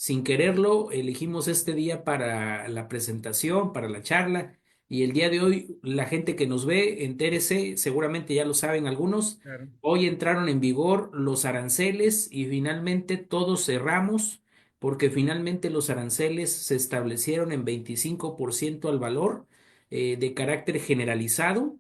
sin quererlo, elegimos este día para la presentación, para la charla, y el día de hoy la gente que nos ve, entérese, seguramente ya lo saben algunos, Claro. hoy entraron en vigor los aranceles y finalmente todos cerramos porque finalmente los aranceles se establecieron en 25% al valor de carácter generalizado.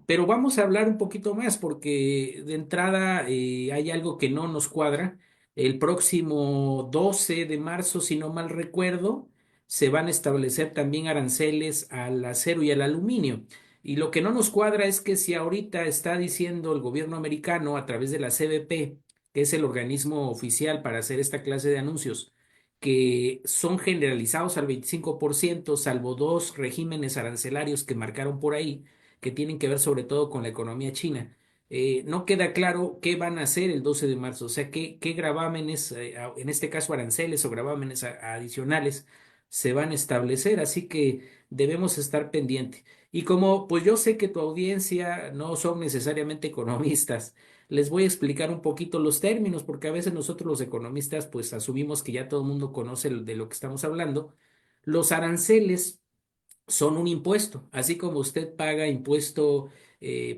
Pero vamos a hablar un poquito más porque de entrada hay algo que no nos cuadra. El próximo 12 de marzo, si no mal recuerdo, se van a establecer también aranceles al acero y al aluminio. Y lo que no nos cuadra es que si ahorita está diciendo el gobierno americano a través de la CBP, que es el organismo oficial para hacer esta clase de anuncios, que son generalizados al 25%, salvo dos regímenes arancelarios que marcaron por ahí, que tienen que ver sobre todo con la economía china. No queda claro qué van a hacer el 12 de marzo, o sea, qué gravámenes, en este caso aranceles o gravámenes adicionales, se van a establecer, así que debemos estar pendientes. Y como pues yo sé que tu audiencia no son necesariamente economistas, les voy a explicar un poquito los términos, porque a veces nosotros los economistas pues asumimos que ya todo el mundo conoce de lo que estamos hablando. Los aranceles son un impuesto, así como usted paga impuesto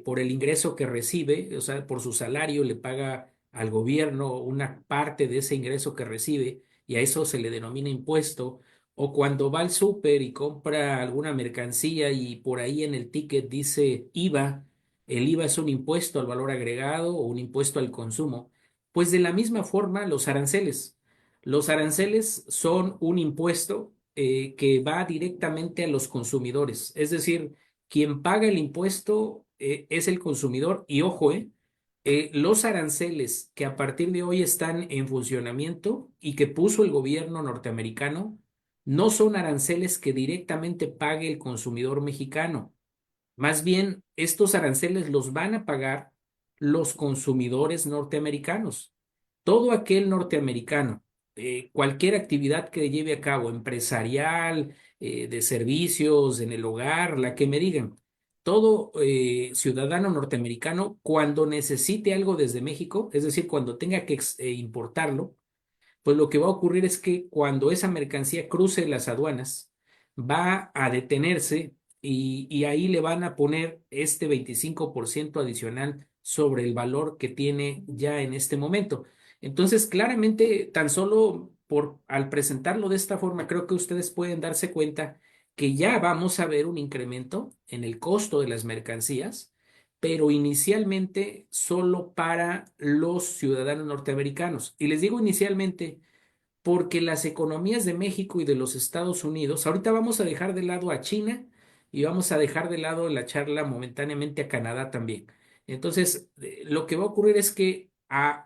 por el ingreso que recibe, o sea, por su salario le paga al gobierno una parte de ese ingreso que recibe y a eso se le denomina impuesto, o cuando va al súper y compra alguna mercancía y por ahí en el ticket dice IVA, el IVA es un impuesto al valor agregado o un impuesto al consumo, pues de la misma forma los aranceles. Los aranceles son un impuesto que va directamente a los consumidores. Es decir, quien paga el impuesto es el consumidor. Y ojo, los aranceles que a partir de hoy están en funcionamiento y que puso el gobierno norteamericano no son aranceles que directamente pague el consumidor mexicano. Más bien, estos aranceles los van a pagar los consumidores norteamericanos. Todo aquel norteamericano, cualquier actividad que lleve a cabo, empresarial, de servicios, en el hogar, la que me digan, todo ciudadano norteamericano, cuando necesite algo desde México, es decir, cuando tenga que importarlo, pues lo que va a ocurrir es que cuando esa mercancía cruce las aduanas, va a detenerse y ahí le van a poner este 25% adicional sobre el valor que tiene ya en este momento. Entonces, claramente, tan solo por al presentarlo de esta forma, creo que ustedes pueden darse cuenta que ya vamos a ver un incremento en el costo de las mercancías, pero inicialmente solo para los ciudadanos norteamericanos. Y les digo inicialmente porque las economías de México y de los Estados Unidos, ahorita vamos a dejar de lado a China y vamos a dejar de lado la charla momentáneamente a Canadá también. Entonces, lo que va a ocurrir es que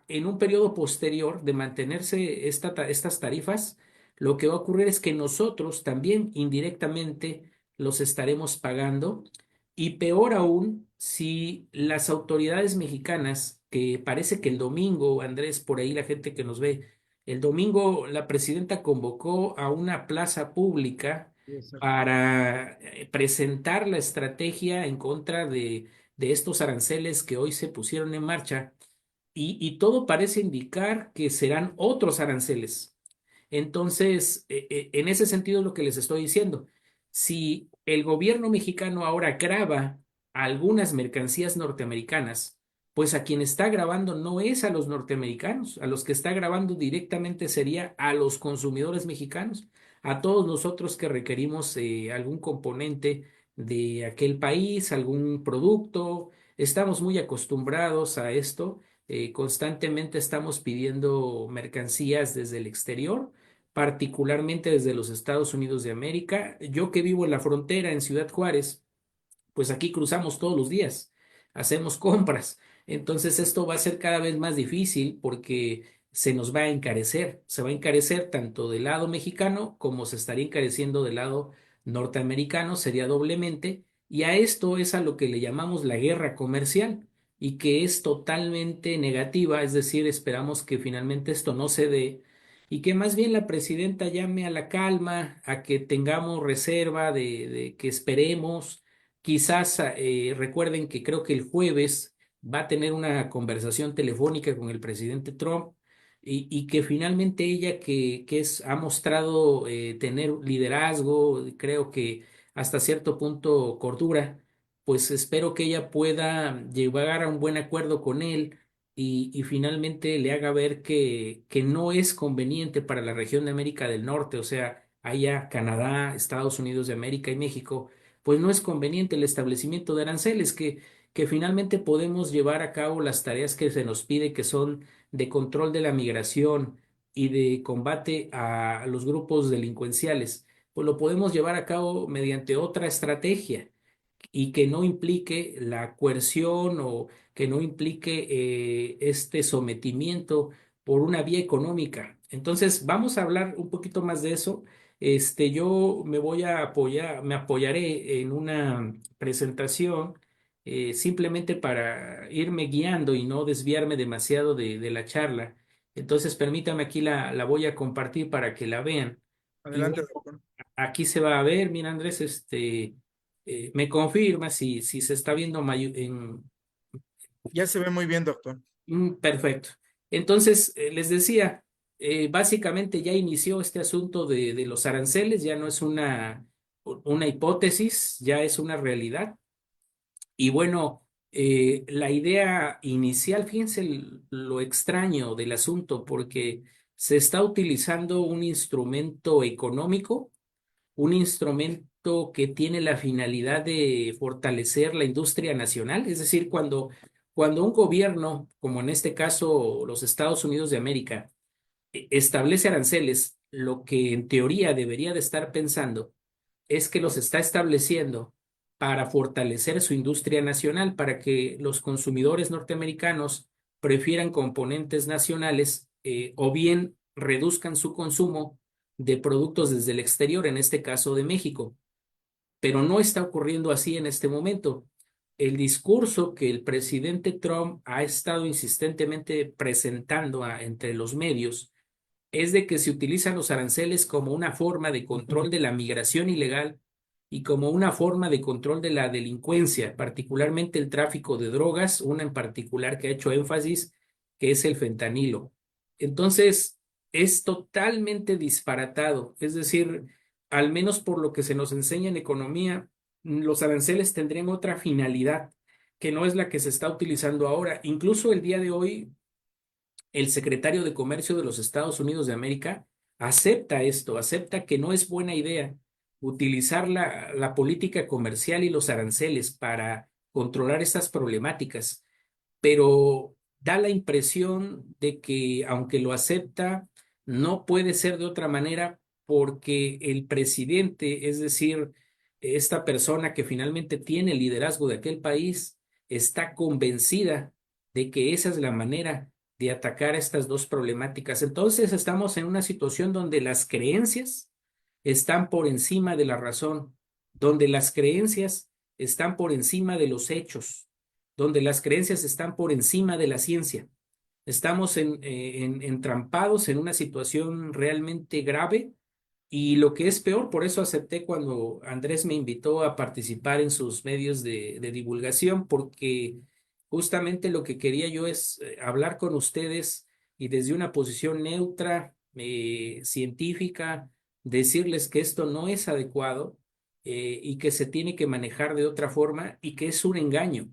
en un periodo posterior de mantenerse estas tarifas, lo que va a ocurrir es que nosotros también indirectamente los estaremos pagando y peor aún si las autoridades mexicanas, que parece que el domingo, Andrés, por ahí la gente que nos ve, el domingo la presidenta convocó a una plaza pública Sí, exacto. para presentar la estrategia en contra de estos aranceles que hoy se pusieron en marcha y todo parece indicar que serán otros aranceles. Entonces, en ese sentido es lo que les estoy diciendo. Si el gobierno mexicano ahora grava algunas mercancías norteamericanas, pues a quien está grabando no es a los norteamericanos, a los que está grabando directamente sería a los consumidores mexicanos, a todos nosotros que requerimos algún componente de aquel país, algún producto. Estamos muy acostumbrados a esto. Constantemente estamos pidiendo mercancías desde el exterior, particularmente desde los Estados Unidos de América. Yo que vivo en la frontera en Ciudad Juárez, pues aquí cruzamos todos los días, hacemos compras. Entonces esto va a ser cada vez más difícil porque se nos va a encarecer, se va a encarecer tanto del lado mexicano como se estaría encareciendo del lado norteamericano, sería doblemente, y a esto es a lo que le llamamos la guerra comercial y que es totalmente negativa, es decir, esperamos que finalmente esto no se dé y que más bien la presidenta llame a la calma, a que tengamos reserva de que esperemos. Quizás recuerden que creo que el jueves va a tener una conversación telefónica con el presidente Trump y que finalmente ella ha mostrado tener liderazgo, creo que hasta cierto punto cordura, pues espero que ella pueda llegar a un buen acuerdo con él y finalmente le haga ver que no es conveniente para la región de América del Norte, o sea, haya Canadá, Estados Unidos de América y México, pues no es conveniente el establecimiento de aranceles, que finalmente podemos llevar a cabo las tareas que se nos pide, que son de control de la migración y de combate a los grupos delincuenciales, pues lo podemos llevar a cabo mediante otra estrategia y que no implique la coerción o que no implique este sometimiento por una vía económica. Entonces, vamos a hablar un poquito más de eso. Yo me voy a apoyar, me apoyaré en una presentación simplemente para irme guiando y no desviarme demasiado de la charla. Entonces, permítame aquí la voy a compartir para que la vean. Y Adelante, bueno, doctor. aquí se va a ver, mira Andrés, me confirma si se está viendo Ya se ve muy bien, doctor. perfecto. Entonces, les decía, básicamente ya inició este asunto de los aranceles, ya no es una hipótesis, ya es una realidad. Y bueno, la idea inicial, fíjense lo extraño del asunto, porque se está utilizando un instrumento económico, un instrumento que tiene la finalidad de fortalecer la industria nacional. Es decir, cuando un gobierno, como en este caso los Estados Unidos de América, establece aranceles, lo que en teoría debería de estar pensando es que los está estableciendo para fortalecer su industria nacional, para que los consumidores norteamericanos prefieran componentes nacionales, o bien reduzcan su consumo de productos desde el exterior, en este caso de México. Pero no está ocurriendo así en este momento. El discurso que el presidente Trump ha estado insistentemente presentando entre los medios es de que se utilizan los aranceles como una forma de control de la migración ilegal y como una forma de control de la delincuencia, particularmente el tráfico de drogas, una en particular que ha hecho énfasis, que es el fentanilo. Entonces, es totalmente disparatado, es decir, al menos por lo que se nos enseña en economía, los aranceles tendrían otra finalidad que no es la que se está utilizando ahora. Incluso el día de hoy, el secretario de Comercio de los Estados Unidos de América acepta esto, acepta que no es buena idea utilizar la política comercial y los aranceles para controlar estas problemáticas, pero da la impresión de que aunque lo acepta, no puede ser de otra manera porque el presidente, es decir, esta persona que finalmente tiene el liderazgo de aquel país, está convencida de que esa es la manera de atacar estas dos problemáticas. Entonces estamos en una situación donde las creencias están por encima de la razón, donde las creencias están por encima de los hechos, donde las creencias están por encima de la ciencia. Estamos entrampados en una situación realmente grave y lo que es peor, por eso acepté cuando Andrés me invitó a participar en sus medios de divulgación, porque justamente lo que quería yo es hablar con ustedes y desde una posición neutra, científica, decirles que esto no es adecuado y que se tiene que manejar de otra forma y que es un engaño.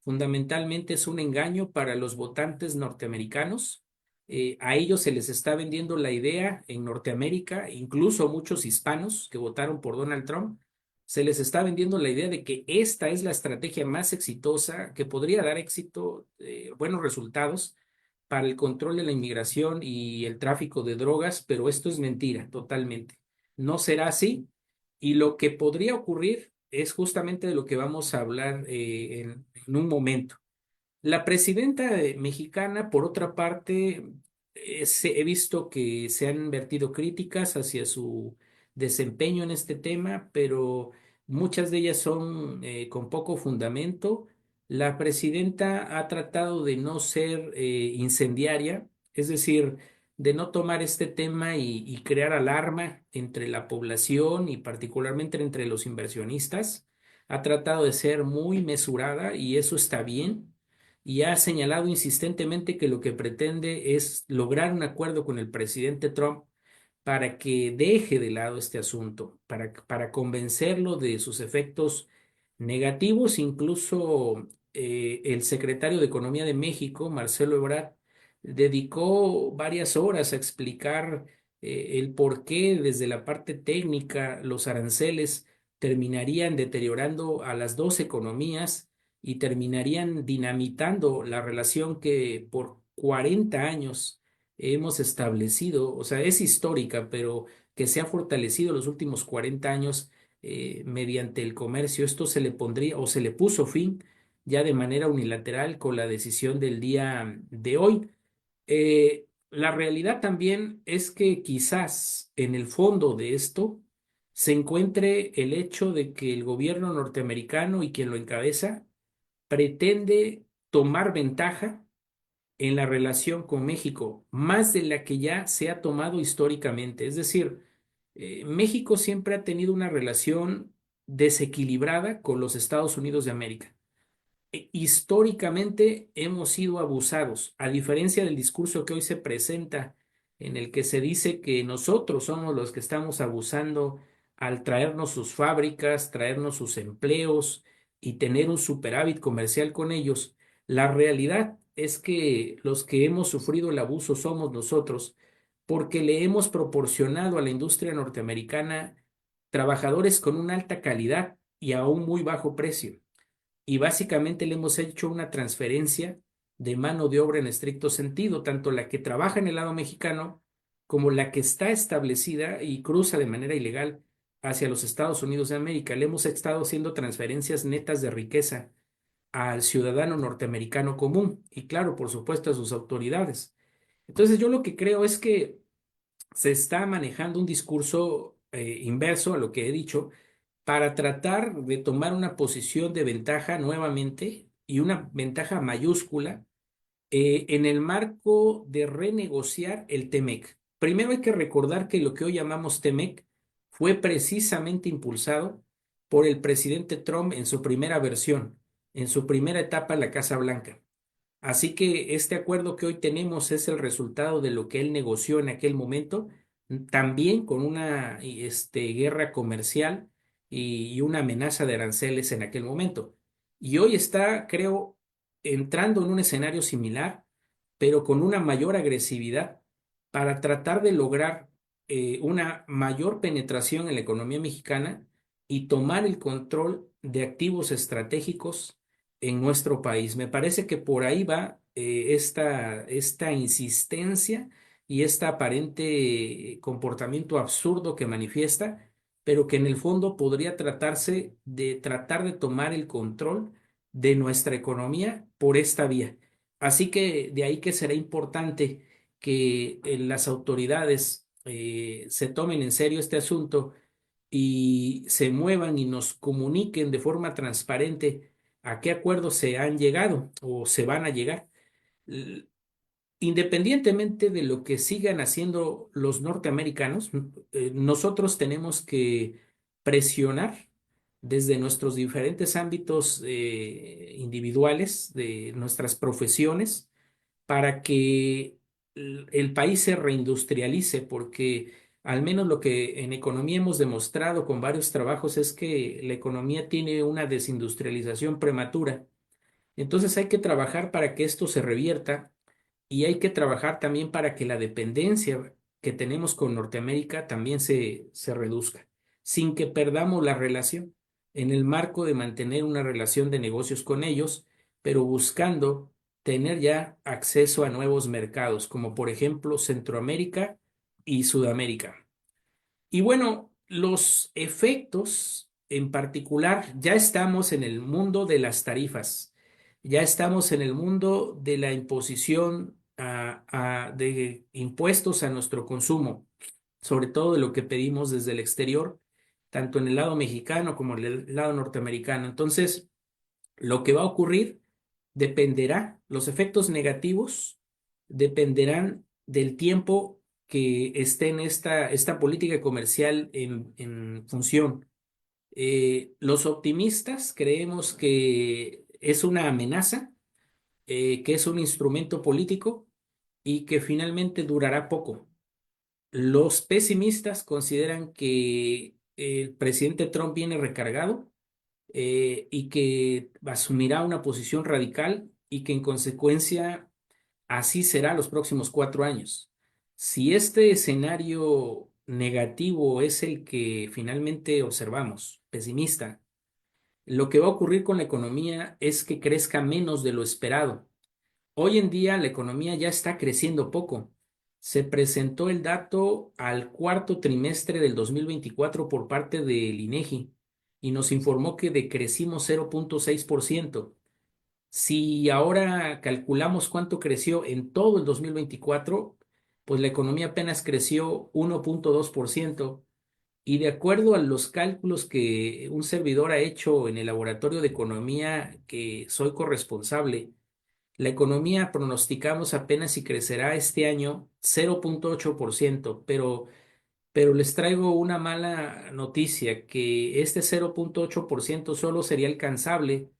Fundamentalmente es un engaño para los votantes norteamericanos. A ellos se les está vendiendo la idea en Norteamérica, incluso muchos hispanos que votaron por Donald Trump, se les está vendiendo la idea de que esta es la estrategia más exitosa, que podría dar éxito, buenos resultados para el control de la inmigración y el tráfico de drogas, pero esto es mentira totalmente. No será así y lo que podría ocurrir es justamente de lo que vamos a hablar en un momento. La presidenta mexicana, por otra parte, he visto que se han vertido críticas hacia su desempeño en este tema, pero muchas de ellas son con poco fundamento. La presidenta ha tratado de no ser incendiaria, es decir, de no tomar este tema y crear alarma entre la población y particularmente entre los inversionistas. Ha tratado de ser muy mesurada y eso está bien. y ha señalado insistentemente que lo que pretende es lograr un acuerdo con el presidente Trump para que deje de lado este asunto, para convencerlo de sus efectos negativos. Incluso el secretario de Economía de México, Marcelo Ebrard, dedicó varias horas a explicar el por qué desde la parte técnica los aranceles terminarían deteriorando a las dos economías y terminarían dinamitando la relación que por 40 años hemos establecido. O sea, es histórica, pero que se ha fortalecido los últimos 40 años mediante el comercio. Esto se le pondría o se le puso fin ya de manera unilateral con la decisión del día de hoy. La realidad también es que quizás en el fondo de esto se encuentre el hecho de que el gobierno norteamericano y quien lo encabeza pretende tomar ventaja en la relación con México, más de la que ya se ha tomado históricamente. Es decir, México siempre ha tenido una relación desequilibrada con los Estados Unidos de América. Históricamente hemos sido abusados, a diferencia del discurso que hoy se presenta, en el que se dice que nosotros somos los que estamos abusando al traernos sus fábricas, traernos sus empleos y tener un superávit comercial con ellos. La realidad es que los que hemos sufrido el abuso somos nosotros, porque le hemos proporcionado a la industria norteamericana trabajadores con una alta calidad y a un muy bajo precio, y básicamente le hemos hecho una transferencia de mano de obra en estricto sentido, tanto la que trabaja en el lado mexicano como la que está establecida y cruza de manera ilegal hacia los Estados Unidos de América. Le hemos estado haciendo transferencias netas de riqueza al ciudadano norteamericano común y, claro, por supuesto, a sus autoridades. Entonces, yo lo que creo es que se está manejando un discurso inverso a lo que he dicho, para tratar de tomar una posición de ventaja nuevamente, y una ventaja mayúscula, en el marco de renegociar el TEMEC. Primero hay que recordar que lo que hoy llamamos TEMEC fue precisamente impulsado por el presidente Trump en su primera versión, en su primera etapa en la Casa Blanca. Así que este acuerdo que hoy tenemos es el resultado de lo que él negoció en aquel momento, también con una guerra comercial y una amenaza de aranceles en aquel momento. Y hoy está, creo, entrando en un escenario similar, pero con una mayor agresividad para tratar de lograr una mayor penetración en la economía mexicana y tomar el control de activos estratégicos en nuestro país. Me parece que por ahí va esta insistencia y este aparente comportamiento absurdo que manifiesta, pero que en el fondo podría tratarse de tratar de tomar el control de nuestra economía por esta vía. Así que de ahí que será importante que las autoridades se tomen en serio este asunto y se muevan y nos comuniquen de forma transparente a qué acuerdos se han llegado o se van a llegar. L- Independientemente de lo que sigan haciendo los norteamericanos, nosotros tenemos que presionar desde nuestros diferentes ámbitos individuales, de nuestras profesiones, para que el país se reindustrialice, porque al menos lo que en economía hemos demostrado con varios trabajos es que la economía tiene una desindustrialización prematura. Entonces hay que trabajar para que esto se revierta, y hay que trabajar también para que la dependencia que tenemos con Norteamérica también se reduzca, sin que perdamos la relación, en el marco de mantener una relación de negocios con ellos, pero buscando tener ya acceso a nuevos mercados, como por ejemplo Centroamérica y Sudamérica. Y bueno, los efectos en particular, ya estamos en el mundo de las tarifas, ya estamos en el mundo de la imposición de impuestos a nuestro consumo, sobre todo de lo que pedimos desde el exterior, tanto en el lado mexicano como en el lado norteamericano. Entonces, lo que va a ocurrir dependerá, los efectos negativos dependerán del tiempo que esté en esta política comercial en función. Los optimistas creemos que es una amenaza, que es un instrumento político y que finalmente durará poco. Los pesimistas consideran que el presidente Trump viene recargado y que asumirá una posición radical y que en consecuencia así será los próximos 4 años. Si este escenario negativo es el que finalmente observamos, pesimista, lo que va a ocurrir con la economía es que crezca menos de lo esperado. Hoy en día la economía ya está creciendo poco. Se presentó el dato al cuarto trimestre del 2024 por parte del INEGI y nos informó que decrecimos 0,6%. Si ahora calculamos cuánto creció en todo el 2024, pues la economía apenas creció 1,2%. Y de acuerdo a los cálculos que un servidor ha hecho en el laboratorio de economía que soy corresponsable, la economía pronosticamos apenas si crecerá este año 0,8%, pero les traigo una mala noticia, que este 0,8% solo sería alcanzable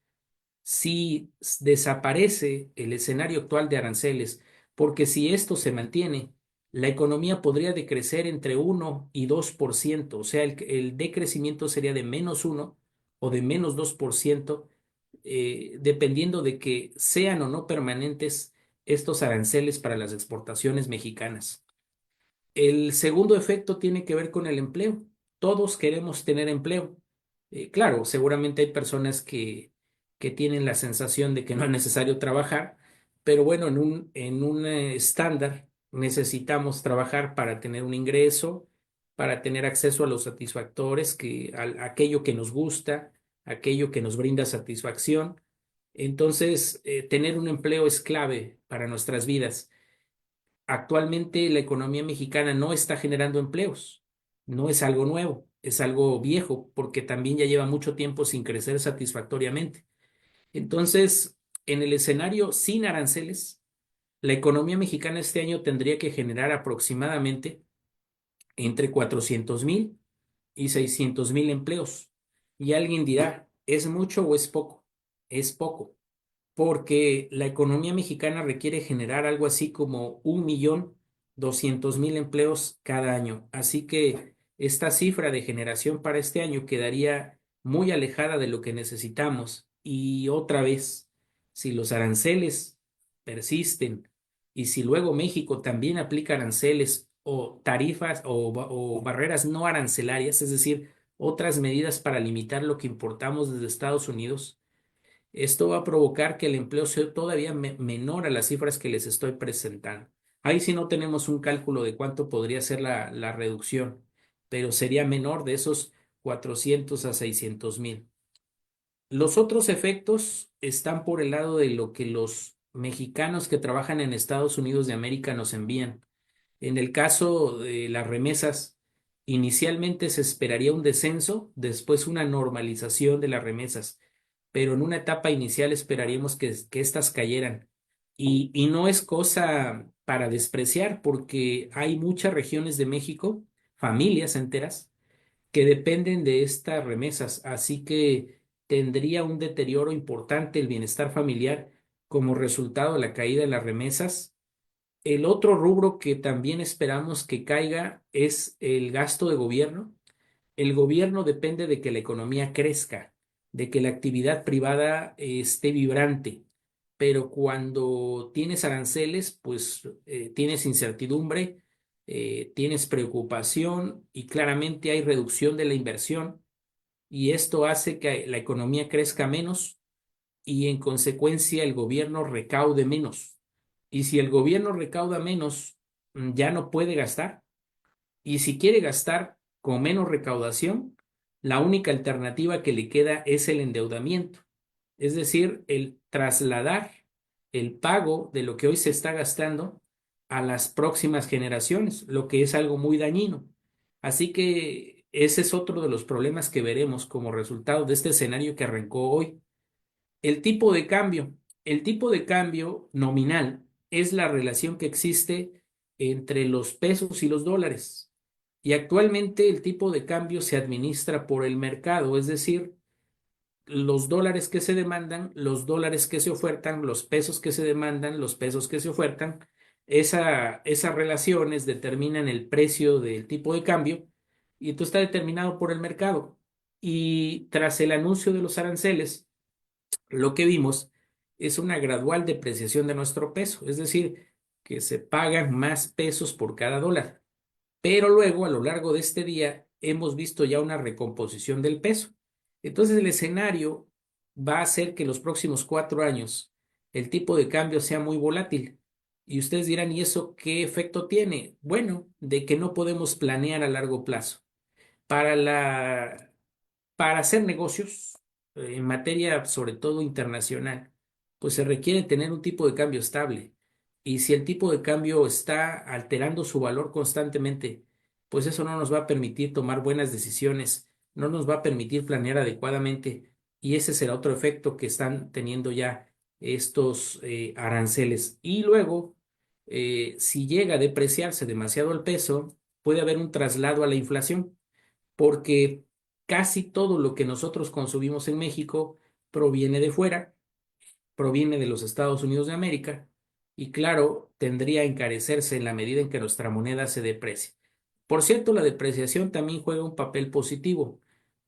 si desaparece el escenario actual de aranceles, porque si esto se mantiene, la economía podría decrecer entre 1 y 2%, o sea, el decrecimiento sería de -1 o de -2%, dependiendo de que sean o no permanentes estos aranceles para las exportaciones mexicanas. El segundo efecto tiene que ver con el empleo. Todos queremos tener empleo. Claro, seguramente hay personas que tienen la sensación de que no es necesario trabajar, pero bueno, en un estándar necesitamos trabajar para tener un ingreso, para tener acceso a los satisfactores, a aquello que nos gusta, aquello que nos brinda satisfacción. Entonces, tener un empleo es clave para nuestras vidas. Actualmente la economía mexicana no está generando empleos. No es algo nuevo, es algo viejo, porque también ya lleva mucho tiempo sin crecer satisfactoriamente. Entonces, en el escenario sin aranceles, la economía mexicana este año tendría que generar aproximadamente entre 400,000 y 600,000 empleos. Y alguien dirá, ¿es mucho o es poco? Es poco, porque la economía mexicana requiere generar algo así como 1,200,000 empleos cada año. Así que esta cifra de generación para este año quedaría muy alejada de lo que necesitamos. Y otra vez, si los aranceles persisten y si luego México también aplica aranceles o tarifas o barreras no arancelarias, es decir, otras medidas para limitar lo que importamos desde Estados Unidos, esto va a provocar que el empleo sea todavía menor a las cifras que les estoy presentando. Ahí sí no tenemos un cálculo de cuánto podría ser la reducción, pero sería menor de esos 400 a 600,000. Los otros efectos están por el lado de lo que los mexicanos que trabajan en Estados Unidos de América nos envían. En el caso de las remesas, inicialmente se esperaría un descenso, después una normalización de las remesas, pero en una etapa inicial esperaríamos que éstas cayeran. Y no es cosa para despreciar, porque hay muchas regiones de México, familias enteras, que dependen de estas remesas, así que tendría un deterioro importante el bienestar familiar como resultado de la caída de las remesas. El otro rubro que también esperamos que caiga es el gasto de gobierno. El gobierno depende de que la economía crezca, de que la actividad privada esté vibrante, pero cuando tienes aranceles, pues tienes incertidumbre, tienes preocupación y claramente hay reducción de la inversión y esto hace que la economía crezca menos y en consecuencia el gobierno recaude menos. Y si el gobierno recauda menos, ya no puede gastar. Y si quiere gastar con menos recaudación, la única alternativa que le queda es el endeudamiento. Es decir, el trasladar el pago de lo que hoy se está gastando a las próximas generaciones, lo que es algo muy dañino. Así que ese es otro de los problemas que veremos como resultado de este escenario que arrancó hoy. El tipo de cambio. El tipo de cambio nominal es la relación que existe entre los pesos y los dólares. Y actualmente el tipo de cambio se administra por el mercado, es decir, los dólares que se demandan, los dólares que se ofertan, los pesos que se demandan, los pesos que se ofertan, esas relaciones determinan el precio del tipo de cambio y entonces está determinado por el mercado. Y tras el anuncio de los aranceles, lo que vimos es una gradual depreciación de nuestro peso, es decir, que se pagan más pesos por cada dólar. Pero luego, a lo largo de este día, hemos visto ya una recomposición del peso. Entonces, el escenario va a ser que los próximos 4 años el tipo de cambio sea muy volátil. Y ustedes dirán, ¿y eso qué efecto tiene? Bueno, de que no podemos planear a largo plazo. Para para hacer negocios en materia, sobre todo internacional, pues se requiere tener un tipo de cambio estable. Y si el tipo de cambio está alterando su valor constantemente, pues eso no nos va a permitir tomar buenas decisiones, no nos va a permitir planear adecuadamente. Y ese será otro efecto que están teniendo ya estos aranceles. Y luego, si llega a depreciarse demasiado el peso, puede haber un traslado a la inflación porque casi todo lo que nosotros consumimos en México proviene de fuera, proviene de los Estados Unidos de América, y claro, tendría a encarecerse en la medida en que nuestra moneda se deprecie. Por cierto, la depreciación también juega un papel positivo,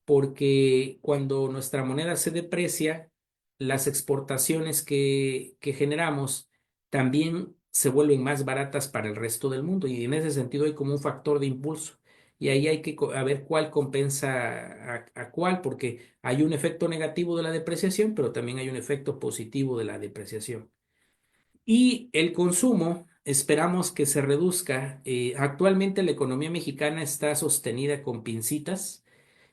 porque cuando nuestra moneda se deprecia, las exportaciones que generamos también se vuelven más baratas para el resto del mundo, y en ese sentido hay como un factor de impulso. Y ahí hay que a ver cuál compensa a cuál, porque hay un efecto negativo de la depreciación, pero también hay un efecto positivo de la depreciación. Y el consumo, esperamos que se reduzca. Actualmente la economía mexicana está sostenida con pincitas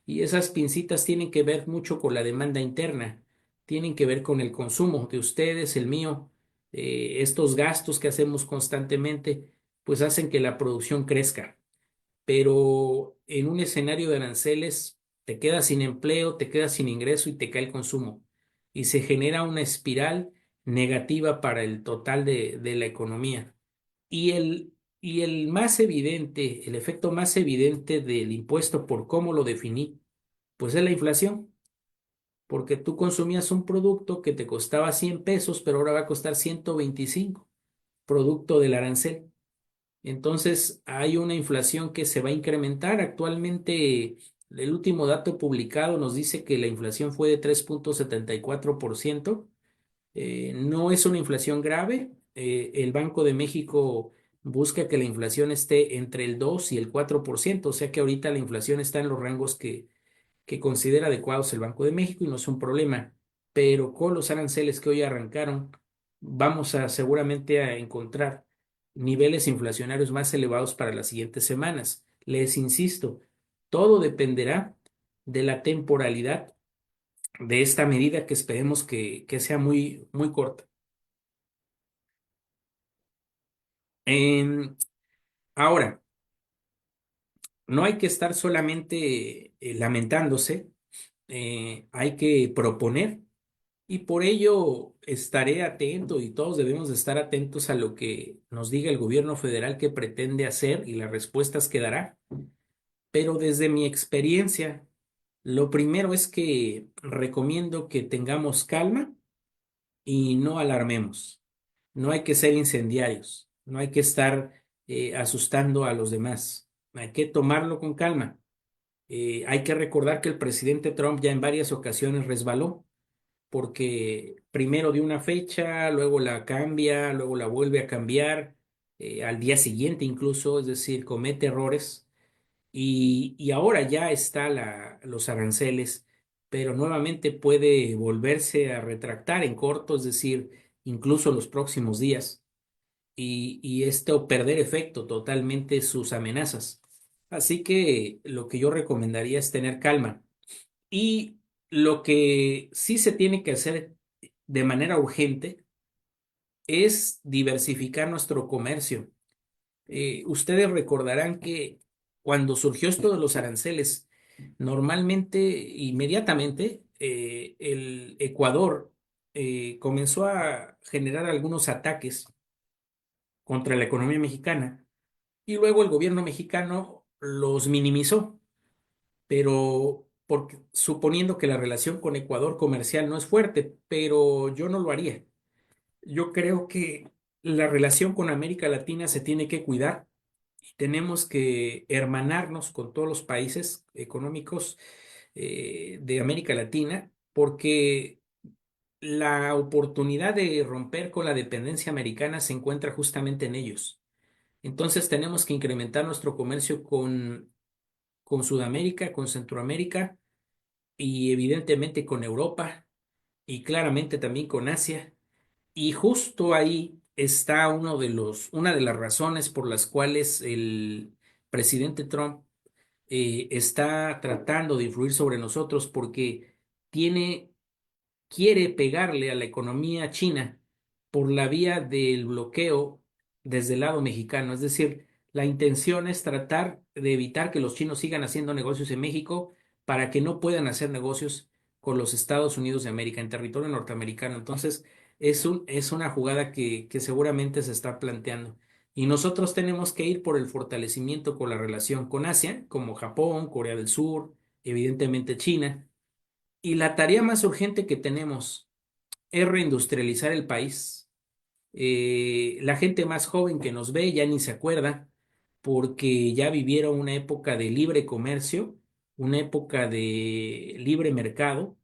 y esas pincitas tienen que ver mucho con la demanda interna, tienen que ver con el consumo de ustedes, el mío. Estos gastos que hacemos constantemente, pues hacen que la producción crezca, pero en un escenario de aranceles te quedas sin empleo, te quedas sin ingreso y te cae el consumo. Y se genera una espiral negativa para el total de la economía. Y el más evidente, el efecto más evidente del impuesto por cómo lo definí, pues es la inflación, porque tú consumías un producto que te costaba 100 pesos, pero ahora va a costar 125, producto del arancel. Entonces, hay una inflación que se va a incrementar. Actualmente, el último dato publicado nos dice que la inflación fue de 3,74%. No es una inflación grave. El Banco de México busca que la inflación esté entre el 2 y el 4%. O sea que ahorita la inflación está en los rangos que considera adecuados el Banco de México y no es un problema. Pero con los aranceles que hoy arrancaron, vamos a seguramente a encontrar niveles inflacionarios más elevados para las siguientes semanas. Les insisto, todo dependerá de la temporalidad de esta medida que esperemos que sea muy, muy corta. Em, Ahora, no hay que estar solamente lamentándose, hay que proponer. Y por ello estaré atento y todos debemos de estar atentos a lo que nos diga el gobierno federal que pretende hacer y las respuestas que dará. Pero desde mi experiencia, lo primero es que recomiendo que tengamos calma y no alarmemos. No hay que ser incendiarios, no hay que estar asustando a los demás. Hay que tomarlo con calma. Hay que recordar que el presidente Trump ya en varias ocasiones resbaló porque primero dio una fecha, luego la cambia, luego la vuelve a cambiar, al día siguiente incluso, es decir, comete errores y ahora ya está los aranceles, pero nuevamente puede volverse a retractar en corto, es decir, incluso los próximos días y esto perder efecto totalmente sus amenazas. Así que lo que yo recomendaría es tener calma. Y lo que sí se tiene que hacer de manera urgente es diversificar nuestro comercio. Ustedes recordarán que cuando surgió esto de los aranceles, normalmente, inmediatamente, el Ecuador comenzó a generar algunos ataques contra la economía mexicana y luego el gobierno mexicano los minimizó, pero porque suponiendo que la relación con Ecuador comercial no es fuerte, pero yo no lo haría. Yo creo que la relación con América Latina se tiene que cuidar y tenemos que hermanarnos con todos los países económicos de América Latina, porque la oportunidad de romper con la dependencia americana se encuentra justamente en ellos. Entonces tenemos que incrementar nuestro comercio con Sudamérica, con Centroamérica y evidentemente con Europa y claramente también con Asia. Y justo ahí está una de las razones por las cuales el presidente Trump está tratando de influir sobre nosotros porque tiene quiere pegarle a la economía china por la vía del bloqueo desde el lado mexicano. Es decir, la intención es tratar de evitar que los chinos sigan haciendo negocios en México para que no puedan hacer negocios con los Estados Unidos de América en territorio norteamericano. Entonces, es una jugada que seguramente se está planteando. Y nosotros tenemos que ir por el fortalecimiento con la relación con Asia, como Japón, Corea del Sur, evidentemente China. Y la tarea más urgente que tenemos es reindustrializar el país. La gente más joven que nos ve ya ni se acuerda porque ya vivieron una época de libre comercio, una época de libre mercado,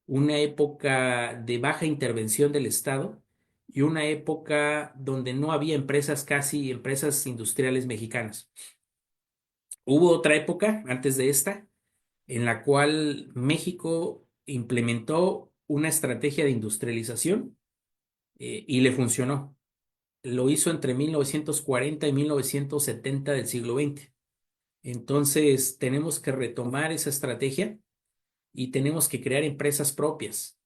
una época de baja intervención del Estado y una época donde no había empresas, casi empresas industriales mexicanas. Hubo otra época antes de esta en la cual México implementó una estrategia de industrialización y le funcionó. Lo hizo entre 1940 y 1970 del siglo XX. Entonces, tenemos que retomar esa estrategia y tenemos que crear empresas propias.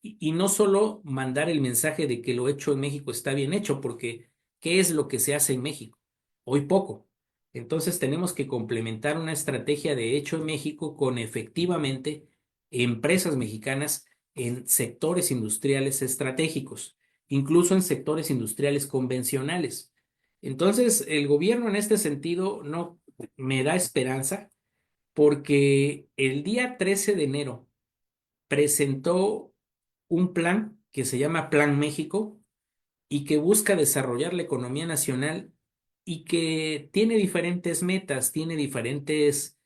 Y no solo mandar el mensaje de que lo hecho en México está bien hecho, porque ¿qué es lo que se hace en México? Hoy poco. Entonces tenemos que complementar una estrategia de hecho en México con efectivamente empresas mexicanas en sectores industriales estratégicos, incluso en sectores industriales convencionales. Entonces, el gobierno en este sentido no me da esperanza porque el día 13 de enero presentó un plan que se llama Plan México y que busca desarrollar la economía nacional y que tiene diferentes metas, tiene diferentes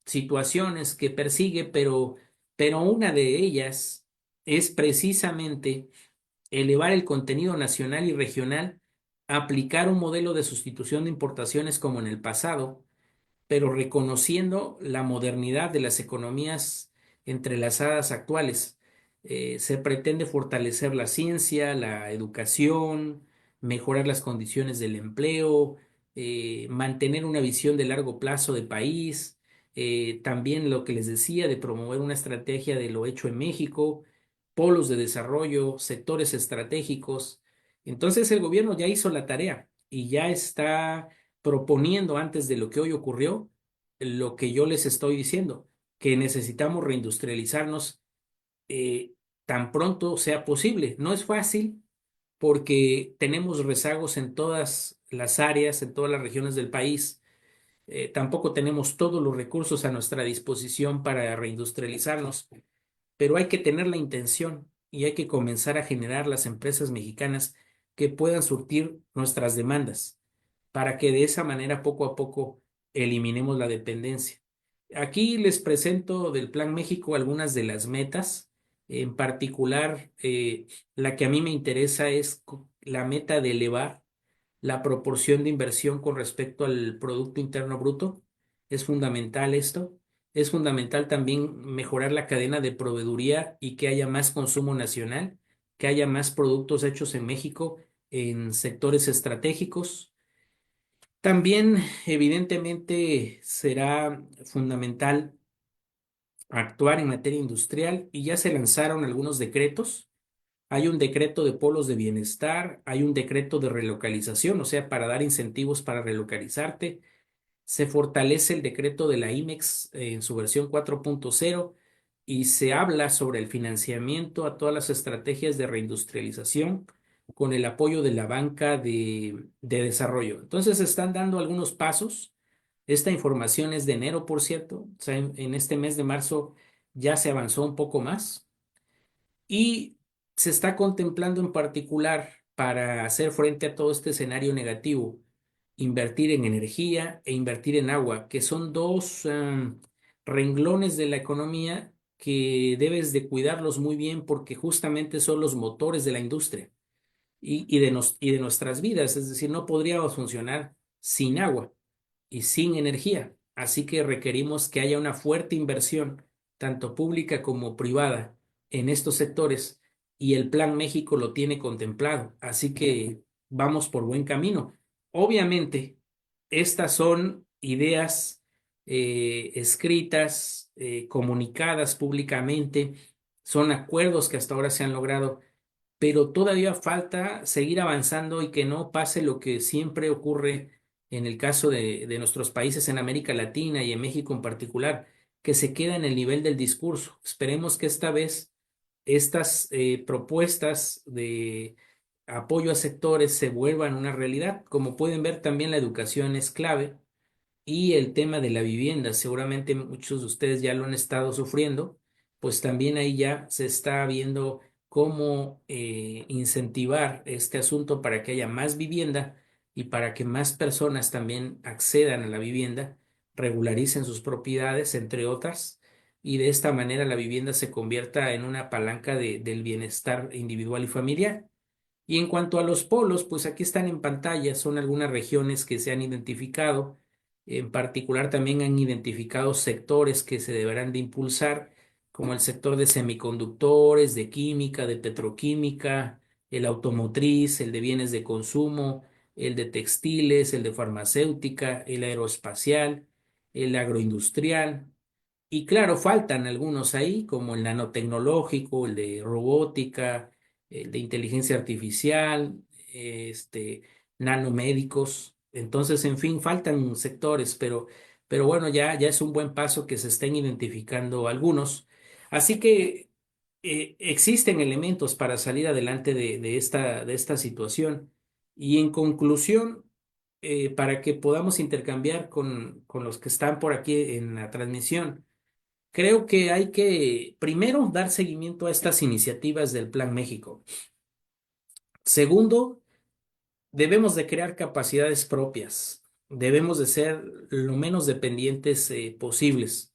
situaciones que persigue, pero una de ellas es precisamente elevar el contenido nacional y regional, aplicar un modelo de sustitución de importaciones como en el pasado, pero reconociendo la modernidad de las economías entrelazadas actuales. Se pretende fortalecer la ciencia, la educación, mejorar las condiciones del empleo, mantener una visión de largo plazo de país, también lo que les decía de promover una estrategia de lo hecho en México, polos de desarrollo, sectores estratégicos. Entonces el gobierno ya hizo la tarea y ya está proponiendo antes de lo que hoy ocurrió, lo que yo les estoy diciendo, que necesitamos reindustrializarnos eh, tan pronto sea posible. No es fácil porque tenemos rezagos en todas las áreas, en todas las regiones del país. Tampoco tenemos todos los recursos a nuestra disposición para reindustrializarnos, pero hay que tener la intención y hay que comenzar a generar las empresas mexicanas que puedan surtir nuestras demandas para que de esa manera poco a poco eliminemos la dependencia. Aquí les presento del Plan México algunas de las metas. En particular, la que a mí me interesa es la meta de elevar la proporción de inversión con respecto al Producto Interno Bruto. Es fundamental esto. Es fundamental también mejorar la cadena de proveeduría y que haya más consumo nacional, que haya más productos hechos en México en sectores estratégicos. También, evidentemente, será fundamental actuar en materia industrial y ya se lanzaron algunos decretos. Hay un decreto de polos de bienestar, hay un decreto de relocalización, o sea, para dar incentivos para relocalizarte. Se fortalece el decreto de la IMEX en su versión 4.0 y se habla sobre el financiamiento a todas las estrategias de reindustrialización con el apoyo de la banca de desarrollo. Entonces se están dando algunos pasos Esta información es de enero, por cierto. O sea, en este mes de marzo ya se avanzó un poco más y se está contemplando en particular para hacer frente a todo este escenario negativo, invertir en energía e invertir en agua, que son dos renglones de la economía que debes de cuidarlos muy bien porque justamente son los motores de la industria y de nuestras vidas. Es decir, no podríamos funcionar sin agua y sin energía. Así que requerimos que haya una fuerte inversión, tanto pública como privada, en estos sectores y el Plan México lo tiene contemplado. Así que vamos por buen camino. Obviamente, estas son ideas escritas, comunicadas públicamente, son acuerdos que hasta ahora se han logrado, pero todavía falta seguir avanzando y que no pase lo que siempre ocurre en el caso de nuestros países en América Latina y en México en particular, que se queda en el nivel del discurso. Esperemos que esta vez estas propuestas de apoyo a sectores se vuelvan una realidad. Como pueden ver, también la educación es clave y el tema de la vivienda, seguramente muchos de ustedes ya lo han estado sufriendo, pues también ahí ya se está viendo cómo incentivar este asunto para que haya más vivienda y para que más personas también accedan a la vivienda, regularicen sus propiedades, entre otras, y de esta manera la vivienda se convierta en una palanca del bienestar individual y familiar. Y en cuanto a los polos, pues aquí están en pantalla, son algunas regiones que se han identificado. En particular también han identificado sectores que se deberán de impulsar, como el sector de semiconductores, de química, de petroquímica, el automotriz, el de bienes de consumo, el de textiles, el de farmacéutica, el aeroespacial, el agroindustrial. Y claro, faltan algunos ahí, como el nanotecnológico, el de robótica, el de inteligencia artificial, este, nanomédicos. Entonces, en fin, faltan sectores, pero bueno, ya es un buen paso que se estén identificando algunos. Así que existen elementos para salir adelante de esta situación. Y en conclusión, para que podamos intercambiar con los que están por aquí en la transmisión. Creo que hay que, primero, dar seguimiento a estas iniciativas del Plan México. Segundo, debemos de crear capacidades propias. Debemos de ser lo menos dependientes posibles.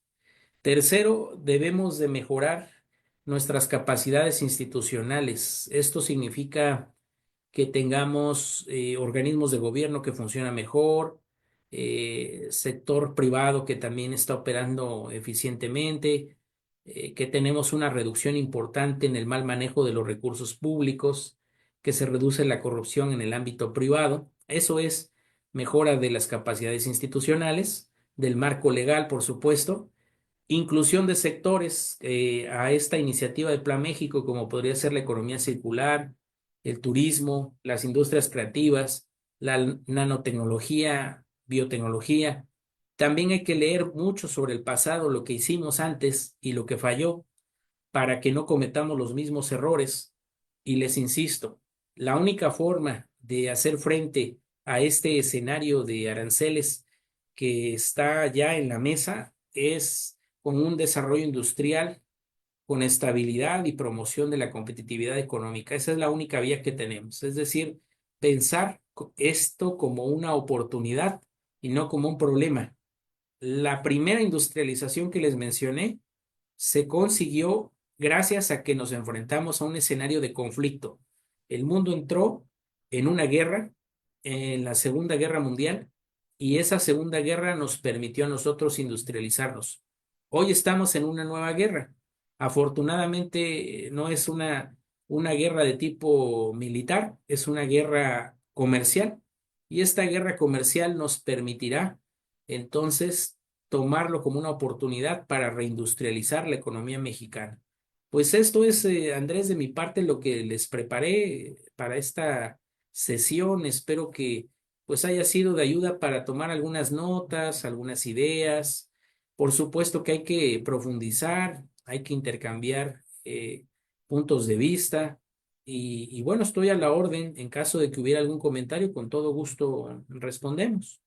Tercero, debemos de mejorar nuestras capacidades institucionales. Esto significa que tengamos organismos de gobierno que funcionan mejor, sector privado que también está operando eficientemente, que tenemos una reducción importante en el mal manejo de los recursos públicos, que se reduce la corrupción en el ámbito privado. Eso es mejora de las capacidades institucionales, del marco legal, por supuesto. Inclusión de sectores a esta iniciativa del Plan México, como podría ser la economía circular, el turismo, las industrias creativas, la nanotecnología, biotecnología. También hay que leer mucho sobre el pasado, lo que hicimos antes y lo que falló, para que no cometamos los mismos errores. Y les insisto, la única forma de hacer frente a este escenario de aranceles que está ya en la mesa es con un desarrollo industrial, con estabilidad y promoción de la competitividad económica. Esa es la única vía que tenemos. Es decir, pensar esto como una oportunidad y no como un problema. La primera industrialización que les mencioné se consiguió gracias a que nos enfrentamos a un escenario de conflicto. El mundo entró en una guerra, en la Segunda Guerra Mundial, y esa Segunda Guerra nos permitió a nosotros industrializarnos. Hoy estamos en una nueva guerra. Afortunadamente no es una guerra de tipo militar, es una guerra comercial, y esta guerra comercial nos permitirá entonces tomarlo como una oportunidad para reindustrializar la economía mexicana. Pues esto es, Andrés, de mi parte lo que les preparé para esta sesión. Espero que pues haya sido de ayuda para tomar algunas notas, algunas ideas. Por supuesto que hay que profundizar, hay que intercambiar puntos de vista. Y bueno, estoy a la orden. En caso de que hubiera algún comentario, con todo gusto respondemos.